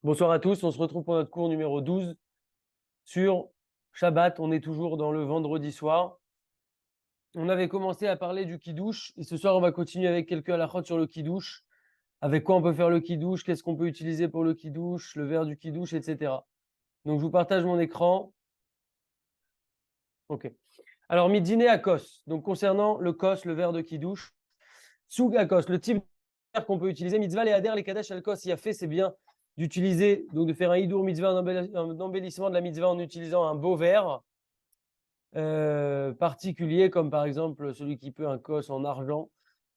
Bonsoir à tous, on se retrouve pour notre cours numéro 12 sur Shabbat. On est toujours dans le vendredi soir. On avait commencé à parler du kiddush et ce soir on va continuer avec quelques halachot sur le kiddush. Avec quoi on peut faire le kiddush, qu'est-ce qu'on peut utiliser pour le kiddush, le verre du kiddush, etc. Donc je vous partage mon écran. Ok. Alors midine à kos. Donc concernant le kos, le verre de kiddush, souk à kos, le type de verre qu'on peut utiliser, mitzvah les ader, les kadesh al kos, il a fait, c'est bien d'utiliser, donc de faire un hidour mitzvah, un embellissement de la mitzvah en utilisant un beau verre particulier, comme par exemple celui qui peut un kos en argent,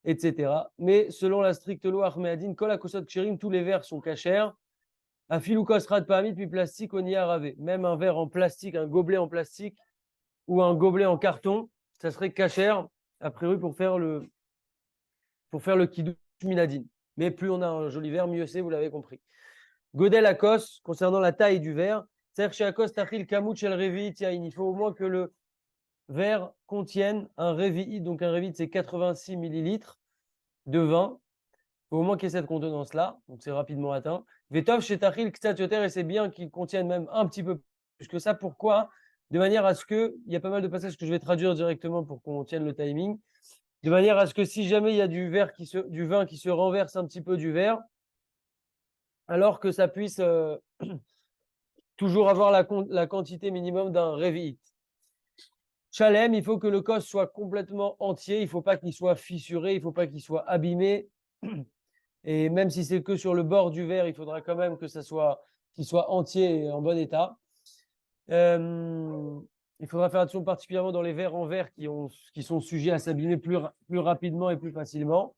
etc. Mais selon la stricte loi Ahmedine, kol akosot ksherim, tous les verres sont cachers. Un filou kosrat pahamit, puis plastique, on y a ravé. Même un verre en plastique, un gobelet en plastique ou un gobelet en carton, ça serait cachère, a priori, pour faire le kiddush minadine. Mais plus on a un joli verre, mieux c'est, vous l'avez compris. Godel Akos, concernant la taille du verre, c'est-à-dire chez Akos, Tachil Kamut Shel Revit, il faut au moins que le verre contienne un Revit, donc un Revit c'est 86 millilitres de vin. Il faut au moins qu'il y ait cette contenance-là, donc c'est rapidement atteint. Vetov chez Tachil Ktsat Yoter, et c'est bien qu'il contienne même un petit peu plus que ça. Pourquoi? De manière à ce que, il y a pas mal de passages que je vais traduire directement pour qu'on tienne le timing, de manière à ce que si jamais il y a du vin qui se renverse un petit peu du verre, alors que ça puisse toujours avoir la quantité minimum d'un Revit. Chalem, il faut que le cos soit complètement entier, il ne faut pas qu'il soit fissuré, il ne faut pas qu'il soit abîmé. Et même si c'est que sur le bord du verre, il faudra quand même que qu'il soit entier et en bon état. Il faudra faire attention particulièrement dans les verres en verre qui sont sujets à s'abîmer plus rapidement et plus facilement.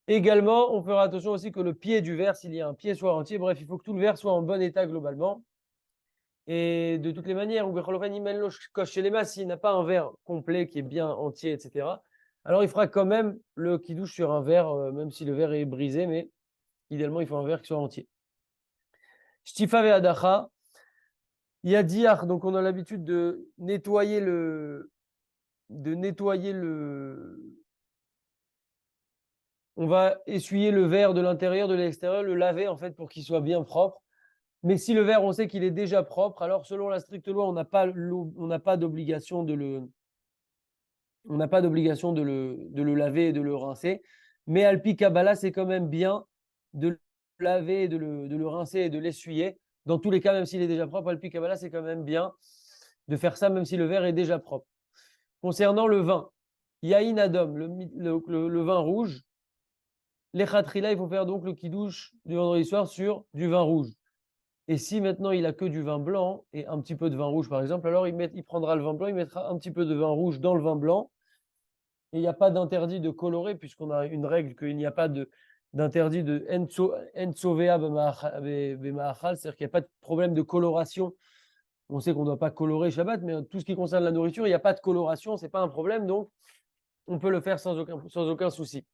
Également, on fera attention aussi que le pied du verre, s'il y a un pied, soit entier. Bref, il faut que tout le verre soit en bon état globalement. Et de toutes les manières, s'il n'a pas un verre complet qui est bien entier, etc., alors il fera quand même le kidouche sur un verre, même si le verre est brisé, mais idéalement, il faut un verre qui soit entier. Shtifa ve'adacha, yadiach, donc on a l'habitude de nettoyer on va essuyer le verre de l'intérieur, de l'extérieur, le laver en fait pour qu'il soit bien propre. Mais si le verre, on sait qu'il est déjà propre, alors selon la stricte loi, on n'a pas d'obligation de le laver et de le rincer. Mais Alpi Kabbalah, c'est quand même bien de le laver, de le rincer et de l'essuyer. Dans tous les cas, même s'il est déjà propre, Alpi Kabbalah, c'est quand même bien de faire ça, même si le verre est déjà propre. Concernant le vin, Yahin Adom, le vin rouge, les khatrila, il faut faire donc le kidouche du vendredi soir sur du vin rouge. Et si maintenant il a que du vin blanc et un petit peu de vin rouge, par exemple, alors il prendra le vin blanc, il mettra un petit peu de vin rouge dans le vin blanc. Et il n'y a pas d'interdit de colorer, puisqu'on a une règle qu'il n'y a pas d'interdit de ensovea b'ma'achal, c'est-à-dire qu'il n'y a pas de problème de coloration. On sait qu'on ne doit pas colorer Shabbat, mais tout ce qui concerne la nourriture, il n'y a pas de coloration, ce n'est pas un problème, donc on peut le faire sans aucun souci.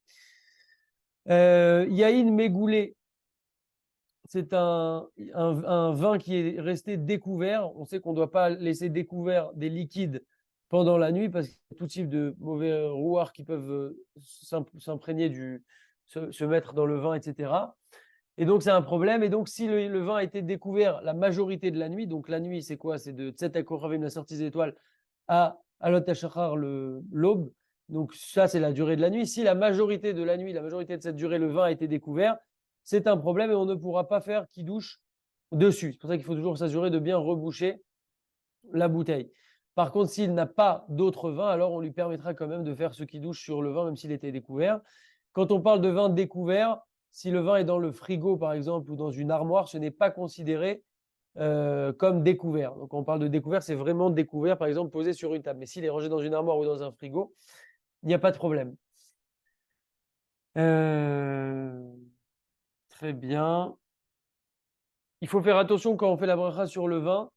Yahin Mégoulé, c'est un vin qui est resté découvert. On sait qu'on ne doit pas laisser découvert des liquides pendant la nuit parce qu'il y a tout type de mauvais rouards qui peuvent s'imprégner se mettre dans le vin, etc. Et donc, c'est un problème. Et donc, si le vin a été découvert la majorité de la nuit, donc la nuit, c'est quoi? C'est de Tset HaKochavim, la sortie des étoiles, à Alot HaShachar, l'aube. Donc, ça, c'est la durée de la nuit. Si la majorité de la nuit, la majorité de cette durée, le vin a été découvert, c'est un problème et on ne pourra pas faire kidouche dessus. C'est pour ça qu'il faut toujours s'assurer de bien reboucher la bouteille. Par contre, s'il n'a pas d'autre vin, alors on lui permettra quand même de faire ce kidouche sur le vin, même s'il était découvert. Quand on parle de vin découvert, si le vin est dans le frigo, par exemple, ou dans une armoire, ce n'est pas considéré comme découvert. Donc, on parle de découvert, c'est vraiment découvert, par exemple, posé sur une table. Mais s'il est rangé dans une armoire ou dans un frigo, il n'y a pas de problème. Très bien. Il faut faire attention quand on fait la bracha sur le vin,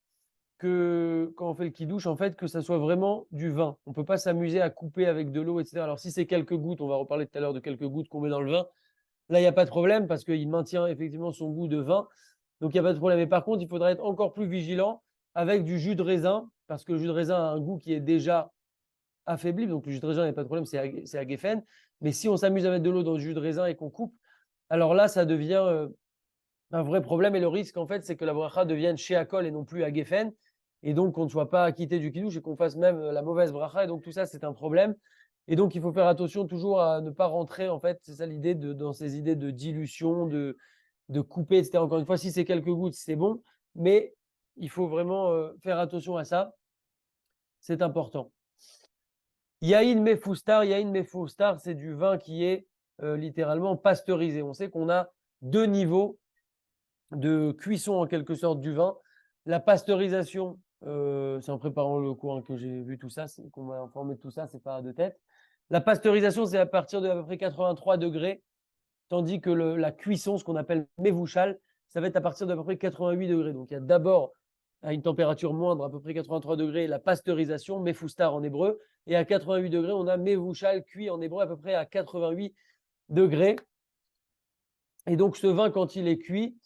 que quand on fait le kidouche, en fait, que ça soit vraiment du vin. On ne peut pas s'amuser à couper avec de l'eau, etc. Alors, si c'est quelques gouttes, on va reparler tout à l'heure de quelques gouttes qu'on met dans le vin, là, il n'y a pas de problème parce qu'il maintient effectivement son goût de vin. Donc, il n'y a pas de problème. Mais par contre, il faudra être encore plus vigilant avec du jus de raisin parce que le jus de raisin a un goût qui est déjà affaibli. Donc, le jus de raisin, il n'y a pas de problème, c'est à Geffen. Mais si on s'amuse à mettre de l'eau dans le jus de raisin et qu'on coupe, alors là, ça devient un vrai problème. Et le risque, en fait, c'est que la bracha devienne sheakol et non plus à Geffen. Et donc, qu'on ne soit pas acquitté du kiddush et qu'on fasse même la mauvaise bracha. Et donc, tout ça, c'est un problème. Et donc, il faut faire attention toujours à ne pas rentrer, en fait, c'est ça l'idée, dans ces idées de dilution, de couper, etc. Encore une fois, si c'est quelques gouttes, c'est bon. Mais il faut vraiment faire attention à ça. C'est important. Yain Mefustar, Yain Mefustar, c'est du vin qui est littéralement pasteurisé. On sait qu'on a deux niveaux de cuisson en quelque sorte du vin. La pasteurisation, c'est en préparant le cours que j'ai vu tout ça, qu'on m'a informé de tout ça, c'est pas de tête. La pasteurisation, c'est à partir de à peu près 83 degrés, tandis que la cuisson, ce qu'on appelle mévouchal, ça va être à partir d'à peu près 88 degrés. Donc il y a d'abord à une température moindre, à peu près 83 degrés, la pasteurisation, mefustar en hébreu, et à 88 degrés, on a mévouchal cuit en hébreu à peu près à 88 degrés. Et donc ce vin, quand il est cuit,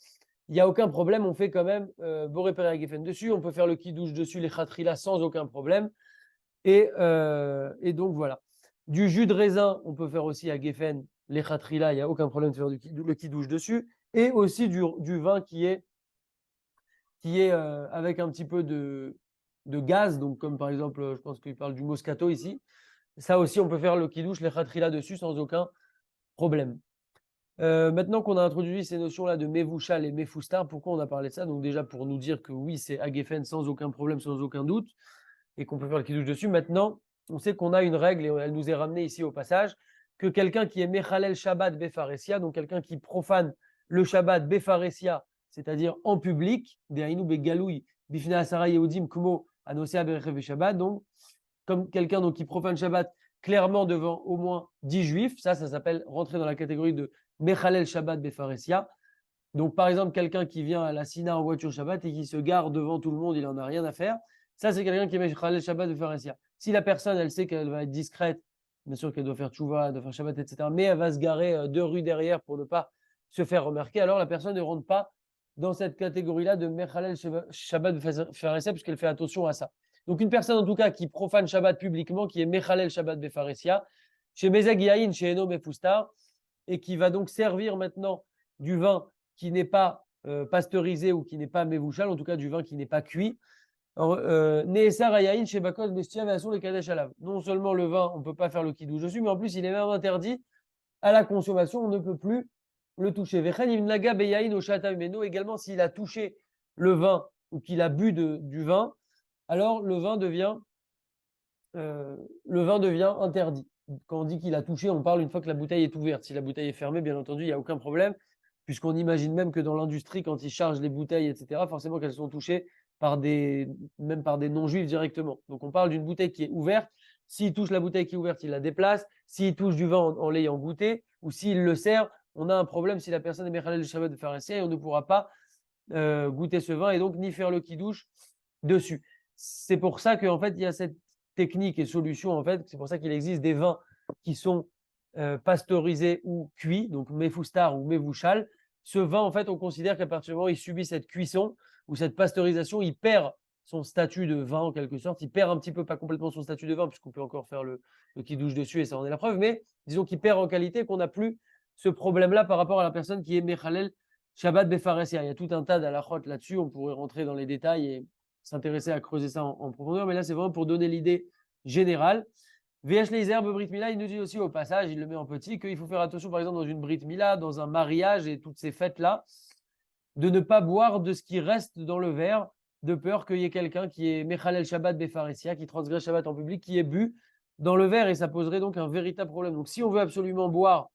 il n'y a aucun problème, on fait quand même Boré Peri Geffen dessus, on peut faire le kidouche dessus, les khatrila sans aucun problème. Et donc voilà. Du jus de raisin, on peut faire aussi à Geffen les khatrila, il n'y a aucun problème de faire le kidouche dessus. Et aussi du vin qui est avec un petit peu de gaz, donc comme par exemple, je pense qu'il parle du Moscato ici. Ça aussi, on peut faire le kidouche, les khatrila dessus sans aucun problème. Maintenant qu'on a introduit ces notions-là de Mevouchal et Mefustar, pourquoi on a parlé de ça? Donc déjà pour nous dire que oui, c'est Agefen sans aucun problème, sans aucun doute, et qu'on peut faire le kidouche dessus. Maintenant, on sait qu'on a une règle, et elle nous est ramenée ici au passage, que quelqu'un qui est Mechalel Shabbat Befaresia, donc quelqu'un qui profane le Shabbat Befaresia, c'est-à-dire en public, Dehainu Begaloui, Bifna Asara Yehudim Kumo Anosea Berechev Shabbat, donc comme quelqu'un qui profane Shabbat clairement devant au moins 10 juifs, ça s'appelle rentrer dans la catégorie de Mechalel Shabbat Befaresia. Donc, par exemple, quelqu'un qui vient à la Sina en voiture Shabbat et qui se gare devant tout le monde, il n'en a rien à faire. Ça, c'est quelqu'un qui est Mechalel Shabbat Befaresia. Si la personne, elle sait qu'elle va être discrète, bien sûr qu'elle doit faire tchouva, elle doit faire Shabbat, etc., mais elle va se garer 2 rues derrière pour ne pas se faire remarquer, alors la personne ne rentre pas dans cette catégorie-là de Mechalel Shabbat Befaresia, puisqu'elle fait attention à ça. Donc, une personne, en tout cas, qui profane Shabbat publiquement, qui est Mechalel Shabbat Befaresia, chez Mezag Yain, chez Eno Mefustar, et qui va donc servir maintenant du vin qui n'est pas pasteurisé ou qui n'est pas mévouchal, en tout cas du vin qui n'est pas cuit. Neesar Ayayin chez Bakos Bestia Vasson le Kadesh Alav. Non seulement le vin, on ne peut pas faire le kidouche dessus, mais en plus il est même interdit à la consommation, on ne peut plus le toucher. Vechen Imnaga Beyayin au Shata Umeno, également s'il a touché le vin ou qu'il a bu du vin, alors le vin devient interdit. Quand on dit qu'il a touché, on parle une fois que la bouteille est ouverte. Si la bouteille est fermée, bien entendu, il n'y a aucun problème, puisqu'on imagine même que dans l'industrie, quand ils chargent les bouteilles, etc., forcément qu'elles sont touchées même par des non-juifs directement. Donc on parle d'une bouteille qui est ouverte. S'il touche la bouteille qui est ouverte, il la déplace. S'il touche du vin en l'ayant goûté, ou s'il le sert, on a un problème si la personne est Mechalel Shabbat de Pharisien et on ne pourra pas goûter ce vin et donc ni faire le kidouche dessus. C'est pour ça qu'en fait, il y a cette technique et solution, en fait, c'est pour ça qu'il existe des vins qui sont pasteurisés ou cuits, donc Mefustar ou Mevouchal. Ce vin, en fait, on considère qu'à partir du moment où il subit cette cuisson ou cette pasteurisation, il perd son statut de vin en quelque sorte. Il perd un petit peu, pas complètement son statut de vin, puisqu'on peut encore faire le kidouche dessus et ça en est la preuve, mais disons qu'il perd en qualité, qu'on n'a plus ce problème-là par rapport à la personne qui est Mechalel Shabbat Befaresia. Il y a tout un tas d'alakhot là-dessus, on pourrait rentrer dans les détails et s'intéresser à creuser ça en profondeur, mais là c'est vraiment pour donner l'idée générale. VH Leiser, Brit Mila, il nous dit aussi au passage, il le met en petit, qu'il faut faire attention par exemple dans une Brit Mila, dans un mariage et toutes ces fêtes-là, de ne pas boire de ce qui reste dans le verre, de peur qu'il y ait quelqu'un qui est Mechalel Shabbat Befaresia, qui transgresse Shabbat en public, qui est bu dans le verre et ça poserait donc un véritable problème. Donc si on veut absolument boire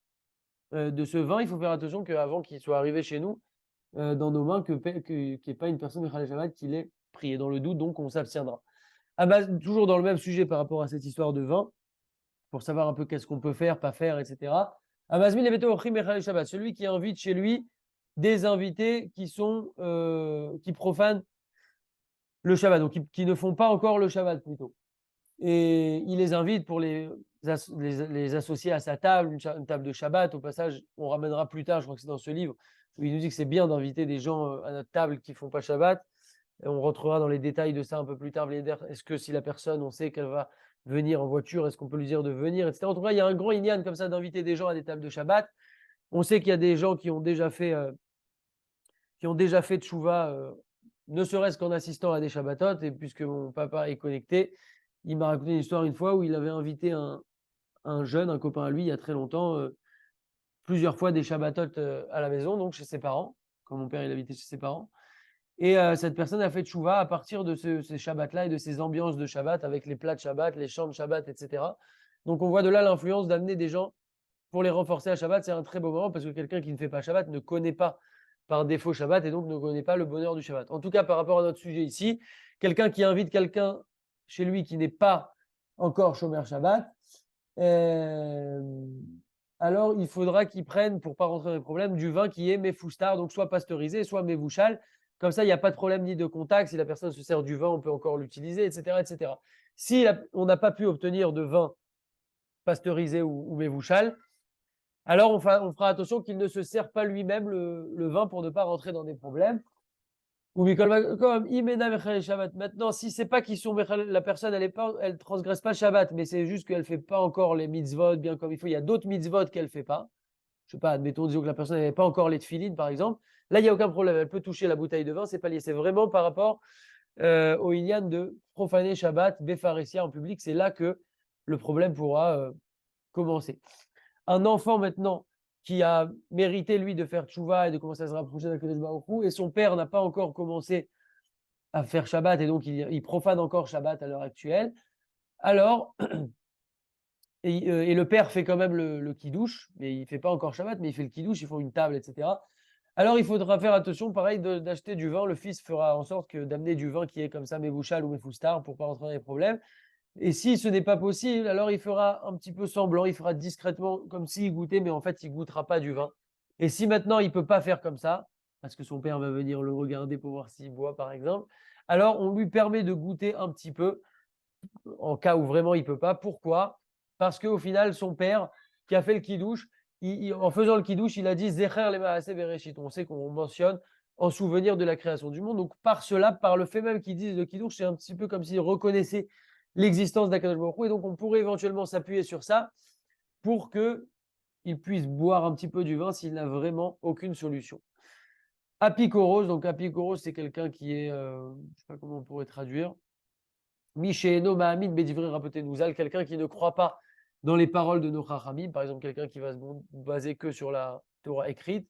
de ce vin, il faut faire attention qu'avant qu'il soit arrivé chez nous, dans nos mains, qu'il n'y ait pas une personne Mechalel Shabbat qui l'ait pris. Et dans le doute, donc, on s'abstiendra. Toujours dans le même sujet par rapport à cette histoire de vin, pour savoir un peu qu'est-ce qu'on peut faire, pas faire, etc. Celui qui invite chez lui des invités qui profanent le Shabbat, donc qui ne font pas encore le Shabbat plutôt. Et il les invite pour les associer à sa table, une table de Shabbat. Au passage, on ramènera plus tard, je crois que c'est dans ce livre, où il nous dit que c'est bien d'inviter des gens à notre table qui ne font pas Shabbat. Et on rentrera dans les détails de ça un peu plus tard. Est-ce que si la personne, on sait qu'elle va venir en voiture, est-ce qu'on peut lui dire de venir, etc. En tout cas, il y a un grand inyan comme ça d'inviter des gens à des tables de Shabbat. On sait qu'il y a des gens qui ont déjà fait qui ont déjà fait tchouva, ne serait-ce qu'en assistant à des Shabbatot, et puisque mon papa est connecté, il m'a raconté une histoire une fois où il avait invité un jeune, un copain à lui, il y a très longtemps, plusieurs fois des Shabbatot à la maison, donc chez ses parents, quand mon père il habitait chez ses parents. Et cette personne a fait tchouva à partir de ces Shabbats-là et de ces ambiances de Shabbat avec les plats de Shabbat, les chants de Shabbat, etc. Donc on voit de là l'influence d'amener des gens pour les renforcer à Shabbat. C'est un très beau moment parce que quelqu'un qui ne fait pas Shabbat ne connaît pas par défaut Shabbat et donc ne connaît pas le bonheur du Shabbat. En tout cas, par rapport à notre sujet ici, quelqu'un qui invite quelqu'un chez lui qui n'est pas encore Shomer Shabbat, alors il faudra qu'il prenne, pour pas rentrer dans les problèmes, du vin qui est Mefoustar, donc soit pasteurisé, soit Mevouchal. Comme ça, il n'y a pas de problème ni de contact. Si la personne se sert du vin, on peut encore l'utiliser, etc., etc. Si on n'a pas pu obtenir de vin pasteurisé ou Mevouchal, alors on fera attention qu'il ne se sert pas lui-même le vin pour ne pas rentrer dans des problèmes. Ou comme Imena Mechal Shabbat. Maintenant, si c'est pas qu'ils sont la personne, elle transgresse pas Shabbat, mais c'est juste qu'elle fait pas encore les mitzvot bien comme il faut. Il y a d'autres mitzvot qu'elle fait pas. Je sais pas, admettons, disons que la personne n'avait pas encore les tefilines, par exemple. Là, il n'y a aucun problème. Elle peut toucher la bouteille de vin, c'est pas lié. C'est vraiment par rapport au Inyan de profaner Shabbat, Befaresia en public. C'est là que le problème pourra commencer. Un enfant maintenant qui a mérité, lui, de faire tchouva et de commencer à se rapprocher d'Akadosh Baruch Hu, et son père n'a pas encore commencé à faire Shabbat, et donc il profane encore Shabbat à l'heure actuelle. Alors, et le père fait quand même le kidouche, mais il ne fait pas encore Shabbat, mais il fait le kidouche, ils font une table, etc. Alors, il faudra faire attention, pareil, d'acheter du vin. Le fils fera en sorte d'amener du vin qui est comme ça, Mevouchal ou Mefoustar, pour ne pas rentrer dans les problèmes. Et si ce n'est pas possible, alors il fera un petit peu semblant, il fera discrètement comme s'il goûtait, mais en fait, il ne goûtera pas du vin. Et si maintenant il ne peut pas faire comme ça, parce que son père va venir le regarder pour voir s'il boit, par exemple, alors on lui permet de goûter un petit peu, en cas où vraiment il ne peut pas. Pourquoi? Parce qu'au final, son père, qui a fait le kidouche, en faisant le kidouche, il a dit Zecher le Maaseh Bereshit. On sait qu'on mentionne en souvenir de la création du monde. Donc, par cela, par le fait même qu'ils disent le kidouche, c'est un petit peu comme s'il reconnaissait l'existence d'Akadosh Baruch Hu. Et donc, on pourrait éventuellement s'appuyer sur ça pour qu'il puisse boire un petit peu du vin s'il n'a vraiment aucune solution. Apikoros, donc Apikoros, c'est quelqu'un qui est, je ne sais pas comment on pourrait traduire, Mishéno Mahamid Bedivri Rapotenouzal, quelqu'un qui ne croit pas dans les paroles de nos Chachamim, par exemple quelqu'un qui va se baser que sur la Torah écrite.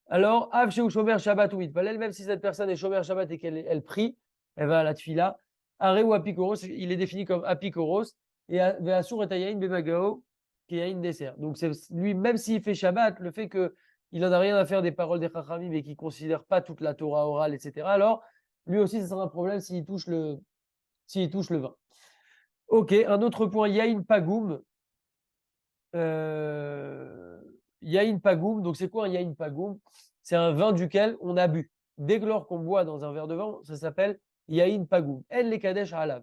Alors, Av Sheu Shomer Shabbat ou Mitpalel, même si cette personne est Shomer Shabbat et qu'elle prie, elle va à la Tfila. Are ou Apikoros, il est défini comme Apikoros, et Veasur et Ayayin Bemagao, qui est une dessert. Donc, c'est lui, même s'il fait Shabbat, le fait qu'il n'en a rien à faire des paroles des Chachamim et qu'il ne considère pas toute la Torah orale, etc., alors, lui aussi, ce sera un problème s'il touche le vin. Ok, un autre point, Yain Pagoum. Yain Pagoum, donc c'est quoi un Yain Pagoum? C'est un vin duquel on a bu. Dès que lors qu'on boit dans un verre de vin, ça s'appelle Yain Pagoum. El le Kadesh Halav.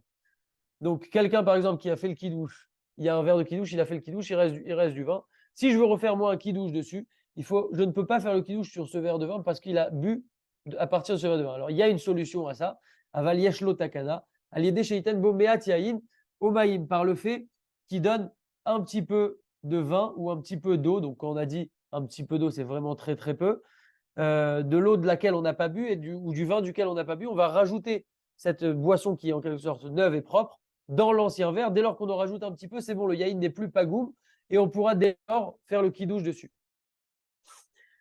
Donc quelqu'un par exemple qui a fait le kidouche, il y a un verre de kidouche, il a fait le kidouche, il reste du vin. Si je veux refaire moi un kidouche dessus, je ne peux pas faire le kidouche sur ce verre de vin parce qu'il a bu à partir de ce verre de vin. Alors il y a une solution à ça. Aval Yeshlo Takana. Aliédé Sheiten Bomeat Yain Omaim, par le fait qu'il donne un petit peu de vin ou un petit peu d'eau. Donc quand on a dit un petit peu d'eau, c'est vraiment très très peu. De l'eau de laquelle on n'a pas bu ou du vin duquel on n'a pas bu, on va rajouter cette boisson qui est en quelque sorte neuve et propre dans l'ancien verre. Dès lors qu'on en rajoute un petit peu, c'est bon, le yaïn n'est plus pagoum et on pourra dès lors faire le kidouche dessus.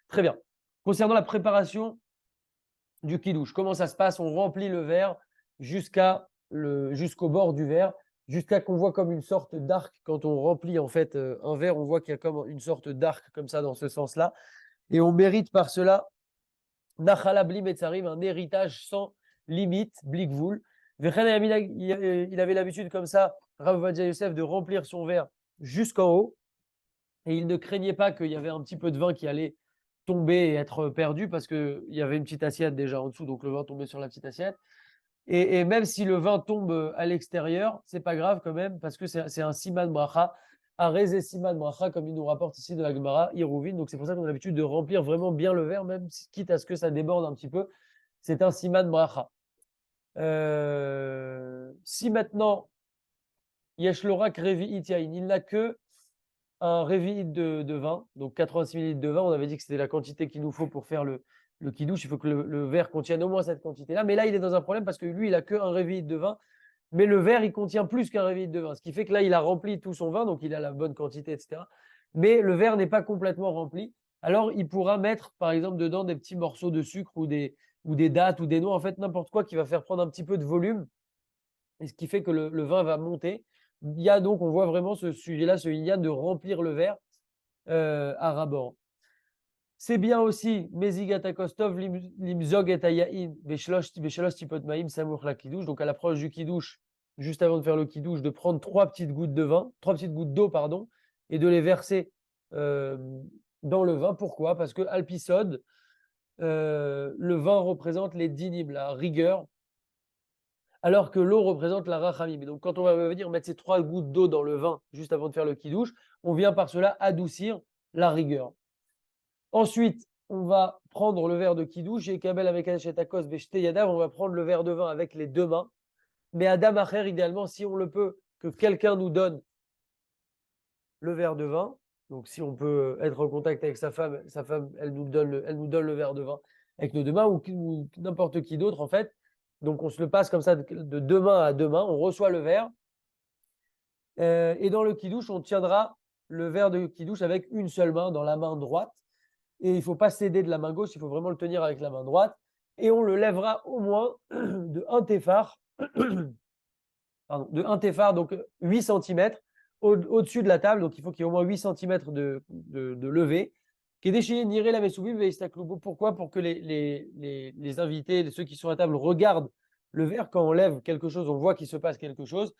Très bien. Concernant la préparation du kidouche, comment ça se passe? On remplit le verre jusqu'au bord du verre, jusqu'à qu'on voit comme une sorte d'arc. Quand on remplit en fait un verre, on voit qu'il y a comme une sorte d'arc comme ça dans ce sens-là. Et on mérite par cela Nachala Bli Metzarim, un héritage sans limite, Blikvoul. Il avait l'habitude comme ça, Rav Ovadia Yosef, de remplir son verre jusqu'en haut. Et il ne craignait pas qu'il y avait un petit peu de vin qui allait tomber et être perdu parce qu'il y avait une petite assiette déjà en dessous, donc le vin tombait sur la petite assiette. Et même si le vin tombe à l'extérieur, c'est pas grave quand même parce que c'est un siman bracha, un rezé siman bracha, comme il nous rapporte ici de la Gemara, Iruvin. Donc c'est pour ça qu'on a l'habitude de remplir vraiment bien le verre, même quitte à ce que ça déborde un petit peu. C'est un siman bracha. Si maintenant Yeshlorak Revi Itiain, il n'a que un Revi de vin, donc 86 ml de vin, on avait dit que c'était la quantité qu'il nous faut pour faire le le kidouche, il faut que le verre contienne au moins cette quantité-là. Mais là, il est dans un problème parce que lui, il a qu'un réveil de vin. Mais le verre, il contient plus qu'un réveil de vin. Ce qui fait que là, il a rempli tout son vin, donc il a la bonne quantité, etc. Mais le verre n'est pas complètement rempli. Alors, il pourra mettre, par exemple, dedans des petits morceaux de sucre ou des dattes ou des noix, en fait, n'importe quoi qui va faire prendre un petit peu de volume. Et ce qui fait que le vin va monter. Il y a donc, on voit vraiment ce sujet-là, ce yin de remplir le verre à ras-bord. C'est bien aussi Mezigat Kostov, Limzog et Ayaïn, Veshelosh Tipot Maïm, Samour la Kidouche. Donc à l'approche du Kidouche, juste avant de faire le Kidouche, de prendre 3 petites gouttes d'eau, pardon, et de les verser euh, dans le vin. Pourquoi? Parce que Alpisod, le vin représente les dinim, la rigueur, alors que l'eau représente la rachamim. Et donc quand on va venir mettre ces 3 gouttes d'eau dans le vin juste avant de faire le Kidouche, on vient par cela adoucir la rigueur. Ensuite, on va prendre le verre de kidouche et Kabel avec Achetakos Beshte Yadav, on va prendre le verre de vin avec les 2 mains. Mais Adam Acher, idéalement, si on le peut, que quelqu'un nous donne le verre de vin. Donc, si on peut être en contact avec sa femme, elle nous donne le verre de vin avec nos 2 mains ou n'importe qui d'autre, en fait. Donc, on se le passe comme ça de 2 mains à 2 mains. On reçoit le verre. Et dans le kidouche, on tiendra le verre de kidouche avec une seule main dans la main droite. Et il ne faut pas céder de la main gauche, il faut vraiment le tenir avec la main droite. Et on le lèvera au moins de 1 téphar, donc 8 cm au-dessus de la table. Donc il faut qu'il y ait au moins 8 cm de levée. Qui est déchiré, niré la mesoubim, pourquoi? Pour que les invités, ceux qui sont à table, regardent le verre. Quand on lève quelque chose, on voit qu'il se passe quelque chose.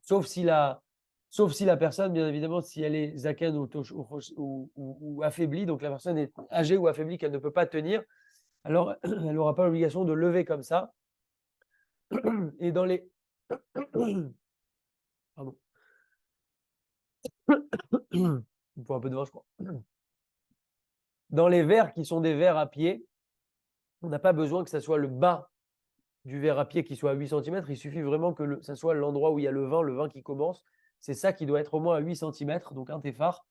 Sauf si la personne, bien évidemment, si elle est zaken ou affaiblie, donc la personne est âgée ou affaiblie qu'elle ne peut pas tenir, alors elle n'aura pas l'obligation de lever comme ça. Et dans les... Pardon. Il faut un peu de vin, je crois. Dans les verres qui sont des verres à pied, on n'a pas besoin que ce soit le bas du verre à pied qui soit à 8 cm. Il suffit vraiment que ça soit l'endroit où il y a le vin qui commence. C'est ça qui doit être au moins à 8 cm, donc un téphar,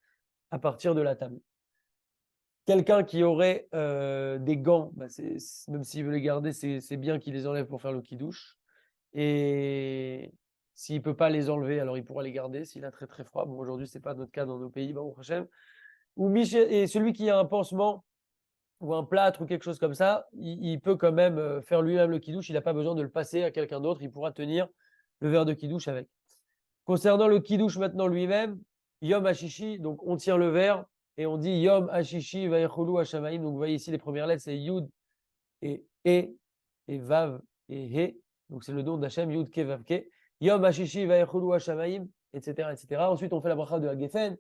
à partir de la table. Quelqu'un qui aurait des gants, même s'il veut les garder, c'est bien qu'il les enlève pour faire le kidouche. Et s'il ne peut pas les enlever, alors il pourra les garder s'il a très très froid. Bon, aujourd'hui, ce n'est pas notre cas dans nos pays, Baruch Hashem. Et celui qui a un pansement ou un plâtre ou quelque chose comme ça, il peut quand même faire lui-même le kidouche. Il n'a pas besoin de le passer à quelqu'un d'autre. Il pourra tenir le verre de kidouche avec. Concernant le kidouche maintenant lui-même, Yom Hashishi, donc on tient le verre et on dit Yom Hashishi Vayecholu Hashamaim. Donc vous voyez ici les premières lettres, c'est Yud et E et Vav et He. Donc c'est le nom d'Hachem, Yud Ke Vav Ke. Yom Hashishi Vayecholu Hashamaim, etc., etc. Ensuite on fait la bracha de la Geffen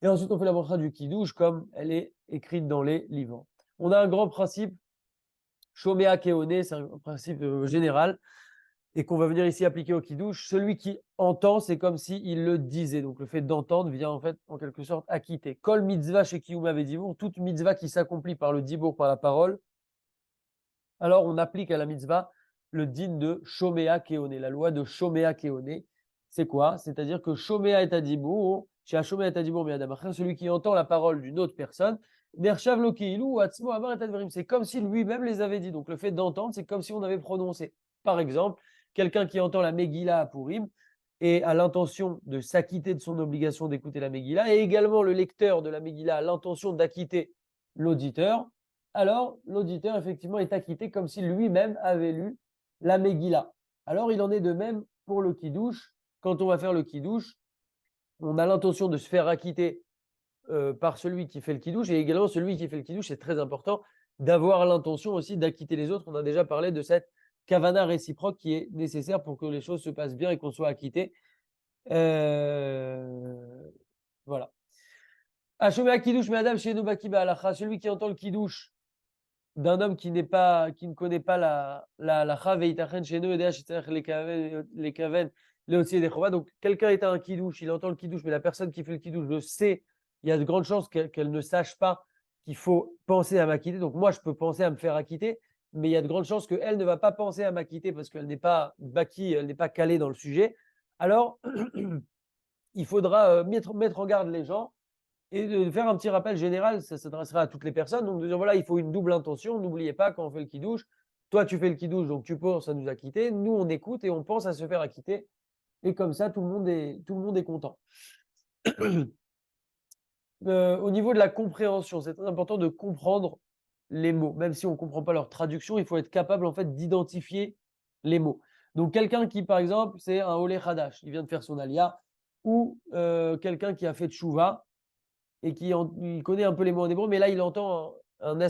et ensuite on fait la bracha du kidouche comme elle est écrite dans les livres. On a un grand principe, Shomea Keone, c'est un principe général et qu'on va venir ici appliquer au kidouche. Celui qui entend, c'est comme s'il le disait. Donc le fait d'entendre vient en fait en quelque sorte acquitter. Kol mitzvah chez Kiyuma Vedibour, toute mitzvah qui s'accomplit par le dibour, par la parole, alors on applique à la mitzvah le din de Shomea Keone, la loi de Shomea Keone. C'est quoi? C'est-à-dire que Shomea et Adibour, chez Shomea et Adibour, celui qui entend la parole d'une autre personne, c'est comme si lui-même les avait dit. Donc le fait d'entendre, c'est comme si on avait prononcé. Par exemple, quelqu'un qui entend la Megillah à Purim et a l'intention de s'acquitter de son obligation d'écouter la Megillah, et également le lecteur de la Megillah a l'intention d'acquitter l'auditeur, alors l'auditeur effectivement est acquitté comme si lui-même avait lu la Megillah. Alors il en est de même pour le kidouche. Quand on va faire le kidouche, on a l'intention de se faire acquitter par celui qui fait le kidouche, et également celui qui fait le kidouche, c'est très important d'avoir l'intention aussi d'acquitter les autres. On a déjà parlé de cette kavana réciproque qui est nécessaire pour que les choses se passent bien et qu'on soit acquitté. Voilà. Celui qui entend le kidouche d'un homme qui ne connaît pas la halacha, donc quelqu'un est à un kidouche, il entend le kidouche, mais la personne qui fait le kidouche le sait, il y a de grandes chances qu'elle ne sache pas qu'il faut penser à m'acquitter. Donc moi, je peux penser à me faire acquitter, mais il y a de grandes chances qu'elle ne va pas penser à m'acquitter parce qu'elle n'est pas baki, elle n'est pas calée dans le sujet. Alors, il faudra mettre en garde les gens Et de faire un petit rappel général, ça s'adressera à toutes les personnes. Donc, de dire voilà, il faut une double intention. N'oubliez pas, quand on fait le kidouche, toi, tu fais le kidouche, donc tu penses à nous acquitter. Nous, on écoute et on pense à se faire acquitter. Et comme ça, tout le monde est content. Au niveau de la compréhension, c'est très important de comprendre les mots. Même si on ne comprend pas leur traduction, il faut être capable en fait d'identifier les mots. Donc quelqu'un qui, par exemple, c'est un Olé Hadash, il vient de faire son alia, ou quelqu'un qui a fait Tchouva et il connaît un peu les mots en hébreu, mais là il entend un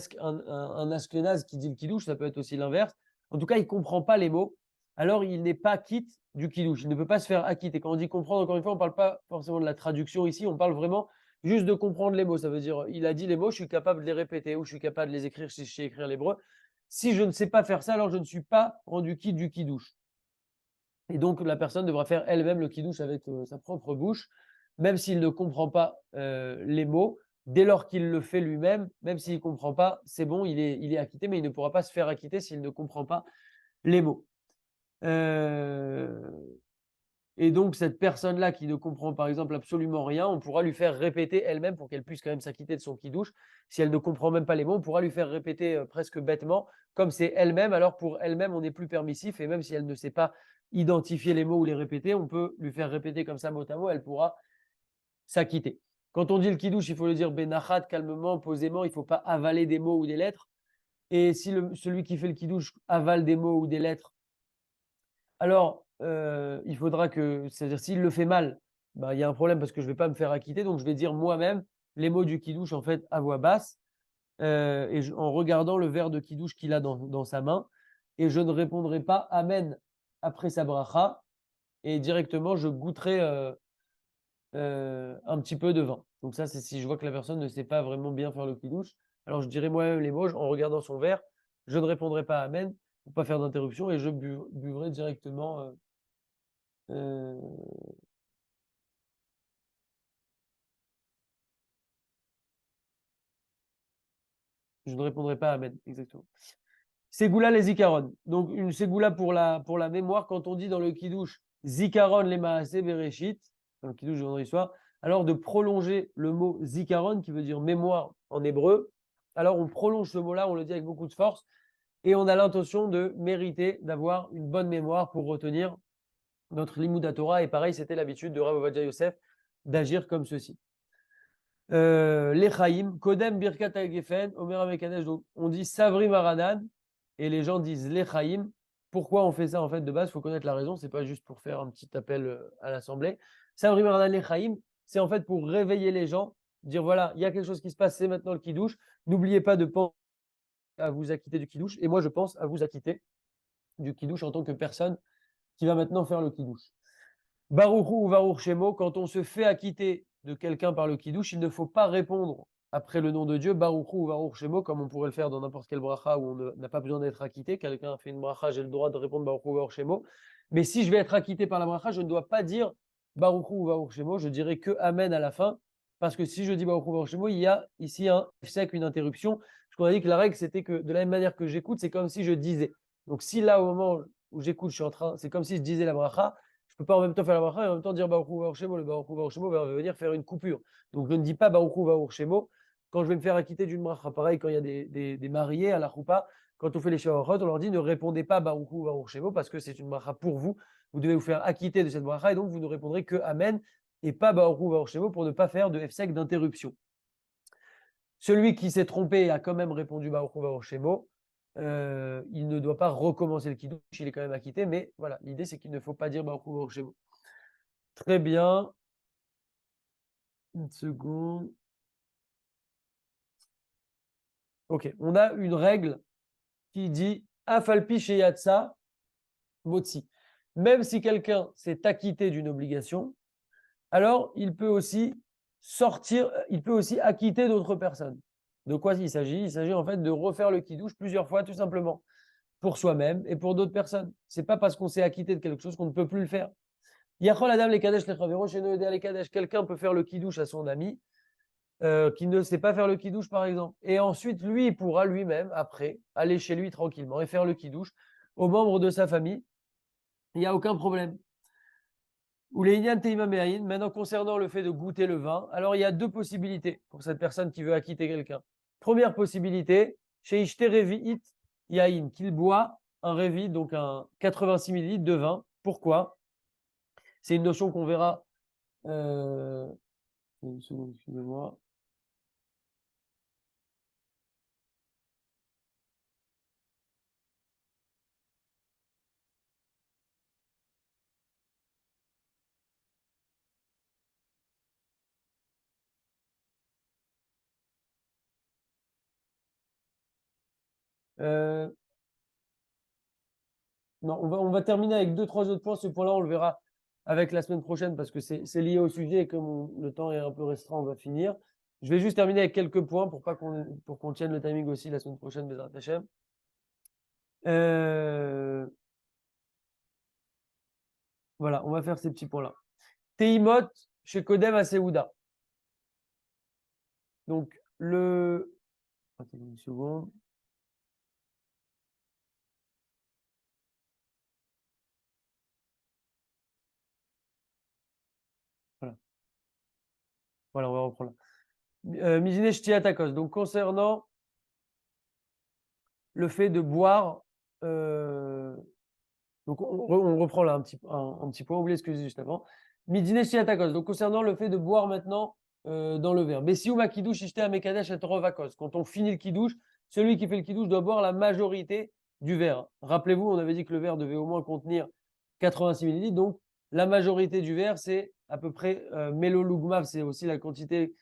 Ashkenaz qui dit le kidouche, ça peut être aussi l'inverse. En tout cas, il ne comprend pas les mots, alors il n'est pas quitte du kidouche. Il ne peut pas se faire acquitter. Quand on dit comprendre, encore une fois, on ne parle pas forcément de la traduction ici, on parle vraiment juste de comprendre les mots. Ça veut dire, il a dit les mots, je suis capable de les répéter ou je suis capable de les écrire si je sais écrire l'hébreu. Si je ne sais pas faire ça, alors je ne suis pas rendu quitte du kidouche. Et donc, la personne devra faire elle-même le kidouche avec sa propre bouche, même s'il ne comprend pas les mots. Dès lors qu'il le fait lui-même, même s'il ne comprend pas, c'est bon, il est acquitté, mais il ne pourra pas se faire acquitter s'il ne comprend pas les mots. Et donc, cette personne-là qui ne comprend par exemple absolument rien, on pourra lui faire répéter elle-même pour qu'elle puisse quand même s'acquitter de son kidouche. Si elle ne comprend même pas les mots, on pourra lui faire répéter presque bêtement, comme c'est elle-même. Alors pour elle-même, on est plus permissif et même si elle ne sait pas identifier les mots ou les répéter, on peut lui faire répéter comme ça mot à mot, elle pourra s'acquitter. Quand on dit le kidouche, il faut le dire benachat, calmement, posément, il ne faut pas avaler des mots ou des lettres. Et si celui qui fait le kidouche avale des mots ou des lettres, alors il faudra que, c'est-à-dire s'il le fait mal, ben, il y a un problème parce que je ne vais pas me faire acquitter, donc je vais dire moi-même les mots du kidouche en fait à voix basse en regardant le verre de kidouche qu'il a dans sa main, et je ne répondrai pas Amen après sa bracha, et directement je goûterai un petit peu de vin. Donc ça, c'est si je vois que la personne ne sait pas vraiment bien faire le kidouche, alors je dirai moi-même les mots en regardant son verre, je ne répondrai pas Amen pour pas faire d'interruption et je buvrai directement. Euh, je ne répondrai pas Amen, exactement. Ségoula les zikaron. Donc une ségoula pour la mémoire, quand on dit dans le kidouche zikaron les maaseh bereshit, dans le kidouche de vendredi soir, alors de prolonger le mot zikaron qui veut dire mémoire en hébreu. Alors on prolonge ce mot-là, on le dit avec beaucoup de force et on a l'intention de mériter d'avoir une bonne mémoire pour retenir notre Limouda Torah. Et pareil, c'était l'habitude de Rav Ovadia Yosef d'agir comme ceci. L'Echaim, Kodem Birkat Gefen, Omer Amekadesh. Donc, on dit Savri Maranan et les gens disent l'Echaim. Pourquoi on fait ça en fait de base? Il faut connaître la raison. C'est pas juste pour faire un petit appel à l'assemblée. Savri Maranan l'Echaim, c'est en fait pour réveiller les gens, dire voilà, il y a quelque chose qui se passe, c'est maintenant le kidouche. N'oubliez pas de penser à vous acquitter du kidouche. Et moi, je pense à vous acquitter du kidouche en tant que personne qui va maintenant faire le kidouche. Baruchou ou Baruch Shemo, quand on se fait acquitter de quelqu'un par le kidouche, il ne faut pas répondre après le nom de Dieu, Baruchou ou Baruch Shemo, comme on pourrait le faire dans n'importe quelle bracha où on n'a pas besoin d'être acquitté. Quelqu'un fait une bracha, j'ai le droit de répondre Baruchou ou Baruch Shemo. Mais si je vais être acquitté par la bracha, je ne dois pas dire Baruchou ou Baruch Shemo, je dirai que Amen à la fin. Parce que si je dis Baruchou ou Baruch Shemo, il y a ici un sec, une interruption. Parce qu'on a dit que la règle, c'était que de la même manière que j'écoute, c'est comme si je disais. Donc si là, au moment où j'écoute, je suis en train, c'est comme si je disais la bracha, je ne peux pas en même temps faire la bracha et en même temps dire Baruch Hu Baruch Shemo. Le Baruch Hu Baruch Shemo va venir faire une coupure. Donc je ne dis pas Baruch Hu Baruch Shemo quand je vais me faire acquitter d'une bracha. Pareil, quand il y a des mariés à la choupa, quand on fait les shawarot, on leur dit ne répondez pas Baruch Hu Baruch Shemo parce que c'est une bracha pour vous. Vous devez vous faire acquitter de cette bracha et donc vous ne répondrez que Amen et pas Baruch Hu Baruch Shemo pour ne pas faire de hefsek d'interruption. Celui qui s'est trompé a quand même répondu Baruch Hu Baruch Shemo. Il ne doit pas recommencer le kiddush, il est quand même acquitté, mais voilà, l'idée c'est qu'il ne faut pas dire Baruch Hu Baruch Shemo. Très bien. Une seconde. Ok, on a une règle qui dit Afalpi Sheyatsa Motzi. Même si quelqu'un s'est acquitté d'une obligation, alors il peut aussi sortir, il peut aussi acquitter d'autres personnes. De quoi il s'agit? Il s'agit en fait de refaire le kiddush plusieurs fois, tout simplement, pour soi-même et pour d'autres personnes. C'est pas parce qu'on s'est acquitté de quelque chose qu'on ne peut plus le faire. Yachol Adam les Kadesh les Chavero, chez nous les Kadesh, quelqu'un peut faire le kiddush à son ami qui ne sait pas faire le kiddush, par exemple. Et ensuite, lui, il pourra lui-même, après, aller chez lui tranquillement et faire le kiddush aux membres de sa famille. Il n'y a aucun problème. Ou les Inyan Teima Me'ayin. Maintenant, concernant le fait de goûter le vin, alors il y a deux possibilités pour cette personne qui veut acquitter quelqu'un. Première possibilité, chez Ishte Revi'it Yain, qu'il boit un Revi, donc un 86 ml de vin. Pourquoi? C'est une notion qu'on verra. Une seconde, excusez-moi. Euh, non, on va terminer avec deux, trois autres points. Ce point-là, on le verra avec la semaine prochaine parce que c'est lié au sujet et comme le temps est un peu restreint, on va finir. Je vais juste terminer avec quelques points pour qu'on tienne le timing aussi la semaine prochaine, Bezrat Hashem. Voilà, on va faire ces petits points-là. Teimot chez Kodem à Seouda. Donc, attendez une seconde. Voilà, voilà, on va reprendre là. Mizine Shtiatakos. Donc, concernant le fait de boire, donc on reprend là un petit point, oubliez ce que j'ai juste avant. Midine Shiatakos. Donc, concernant le fait de boire maintenant dans le verre. Bessiou Makidouche Ishte Amekadesh et Rovakos. Quand on finit le kidouche, celui qui fait le kidouche doit boire la majorité du verre. Rappelez-vous, on avait dit que le verre devait au moins contenir 86 millilitres. Donc, la majorité du verre, c'est à peu près Melolugmav, c'est aussi la quantité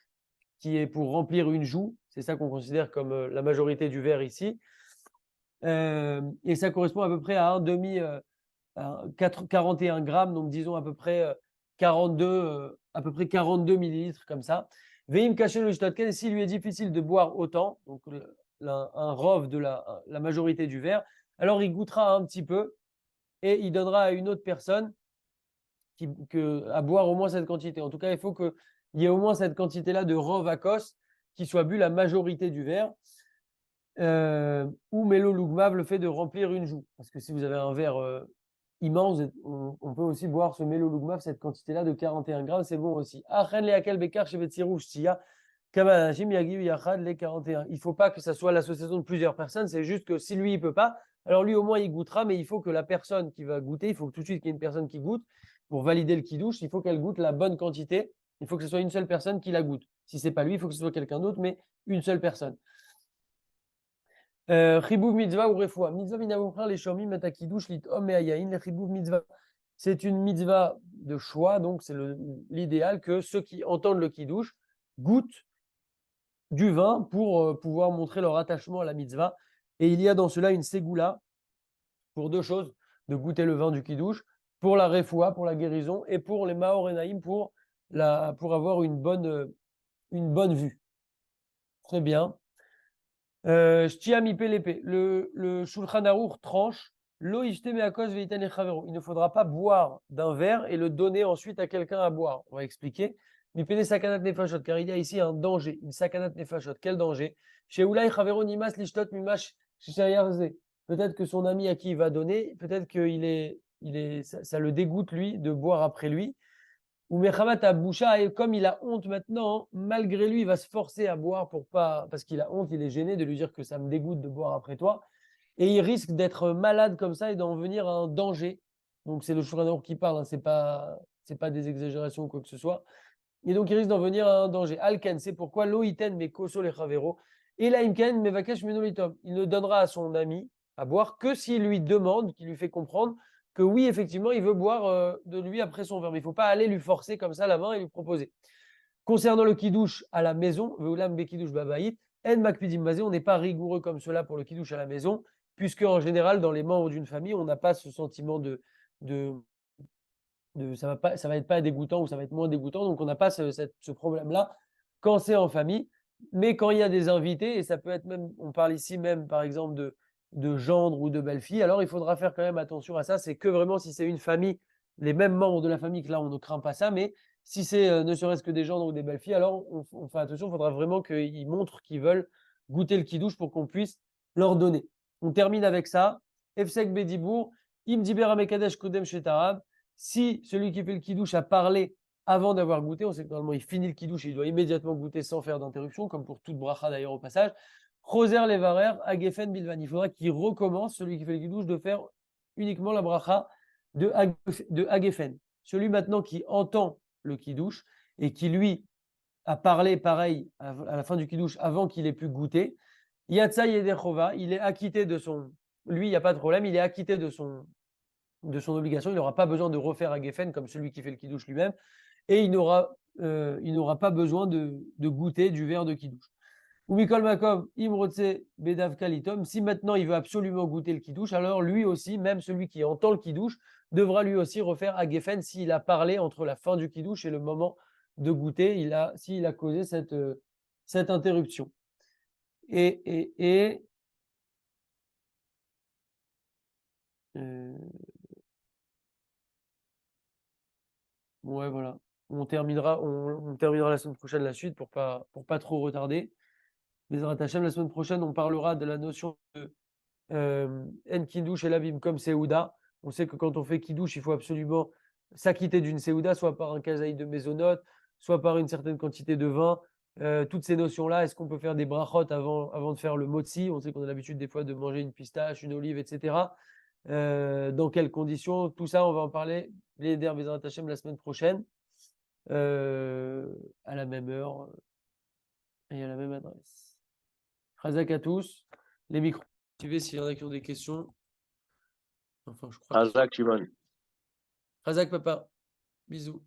qui est pour remplir une joue. C'est ça qu'on considère comme la majorité du verre ici. Et ça correspond à peu près à un demi, 41 grammes, donc disons à peu près 42 millilitres comme ça. Veim caché le shtotken, s'il lui est difficile de boire autant, donc un rov de la majorité du verre, alors il goûtera un petit peu et il donnera à une autre personne à boire au moins cette quantité. En tout cas, il faut qu'il y ait au moins cette quantité-là de rov à cos qui soit bu la majorité du verre. Ou Melo Lugmav, le fait de remplir une joue. Parce que si vous avez un verre immense, on peut aussi boire ce Melo Lugmav, cette quantité-là de 41 grammes, c'est bon aussi. Il ne faut pas que ça soit l'association de plusieurs personnes, c'est juste que si lui, il peut pas, alors lui, au moins, il goûtera, mais il faut que la personne qui va goûter, il faut tout de suite qu'il y ait une personne qui goûte pour valider le kidouche, il faut qu'elle goûte la bonne quantité. Il faut que ce soit une seule personne qui la goûte. Si c'est pas lui, il faut que ce soit quelqu'un d'autre, mais une seule personne. Chibouv mitzvah ou refoua. Mitzvah minavukra les shomi metakidush lit om et ayayin. Le chibouv mitzvah, c'est une mitzvah de choix, donc c'est l'idéal que ceux qui entendent le kiddush goûtent du vin pour pouvoir montrer leur attachement à la mitzvah. Et il y a dans cela une ségoula pour deux choses, de goûter le vin du kiddush, pour la refoua, pour la guérison, et pour les maorenaïm, pour avoir une bonne vue. Très bien. Le Shulchan Aruch tranche. Lo ishte me'akos ve'itan lechavero. Il ne faudra pas boire d'un verre et le donner ensuite à quelqu'un à boire. On va expliquer. Mipene sakanat nefashot, car il y a ici un danger, une sakanat nefashot. Quel danger? Chez Ulay chavero nimas lishtot mimash shishayarze. Peut-être que son ami à qui il va donner, peut-être ça le dégoûte lui de boire après lui. Ou Mechamat Aboucha, et comme il a honte maintenant, malgré lui, il va se forcer à boire parce qu'il a honte, il est gêné de lui dire que ça me dégoûte de boire après toi. Et il risque d'être malade comme ça et d'en venir à un danger. Donc c'est le Shulchan qui parle, hein, c'est pas des exagérations ou quoi que ce soit. Et donc il risque d'en venir à un danger. Alken, c'est pourquoi Loïten me koso le chavero. Et la imken me vakesh menolitom. Il ne donnera à son ami à boire que s'il lui demande, qu'il lui fait comprendre que oui, effectivement, il veut boire de lui après son verre. Mais il ne faut pas aller lui forcer comme ça la main et lui proposer. Concernant le kidouche à la maison, Veulam be kidouche babaït, en makpidim mazé, on n'est pas rigoureux comme cela pour le kidouche à la maison, puisque en général, dans les membres d'une famille, on n'a pas ce sentiment de ça va être pas dégoûtant ou ça va être moins dégoûtant. Donc, on n'a pas ce problème-là quand c'est en famille. Mais quand il y a des invités, et ça peut être même, on parle ici même, par exemple, de gendre ou de belle-fille, alors il faudra faire quand même attention à ça. C'est que vraiment si c'est une famille, les mêmes membres de la famille, que là, on ne craint pas ça. Mais si c'est ne serait-ce que des gendres ou des belles-filles, alors on fait attention. Il faudra vraiment qu'ils montrent qu'ils veulent goûter le kidouche pour qu'on puisse leur donner. On termine avec ça. Efsek Bedibour, Im Diber Amekadesh Kodem Shetarab. Si celui qui fait le kidouche a parlé avant d'avoir goûté, on sait que normalement il finit le kidouche et il doit immédiatement goûter sans faire d'interruption, comme pour toute bracha d'ailleurs au passage. Choser les varer, agefen bilvan. Il faudra qu'il recommence, celui qui fait le kidouche, de faire uniquement la bracha de agefen. Celui maintenant qui entend le kidouche et qui lui a parlé pareil à la fin du kidouche avant qu'il ait pu goûter, Yatsa Yedechova, il est acquitté de son. Lui, il n'y a pas de problème, il est acquitté de son obligation. Il n'aura pas besoin de refaire à Geffen comme celui qui fait le kidouche lui-même. Et il n'aura pas besoin de goûter du verre de kidouche. Ou Mikol Makov, Imrotse Bedav Kalitom, si maintenant il veut absolument goûter le kidouche, alors lui aussi, même celui qui entend le kidouche, devra lui aussi refaire à Geffen s'il a parlé entre la fin du kidouche et le moment de goûter, s'il a causé cette interruption. Et ouais, voilà. On terminera la semaine prochaine la suite pour pas trop retarder. Bezrat Hashem, la semaine prochaine, on parlera de la notion de En Kiddush et Labim comme Seouda. On sait que quand on fait Kiddush, il faut absolument s'acquitter d'une Seouda, soit par un kazaï de mésonote, soit par une certaine quantité de vin. Toutes ces notions-là, est-ce qu'on peut faire des brachot avant de faire le motzi? On sait qu'on a l'habitude des fois de manger une pistache, une olive, etc. Dans quelles conditions? Tout ça, on va en parler, les Bezrat Hashem, la semaine prochaine, à la même heure et à la même adresse. Chazak à tous. Les micros activés s'il y en a qui ont des questions. Enfin, je crois Hazak, Shimon. Chazak, papa. Bisous.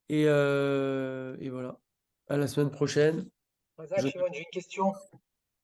Et voilà. À la semaine prochaine. Razak, Shimon, j'ai une question.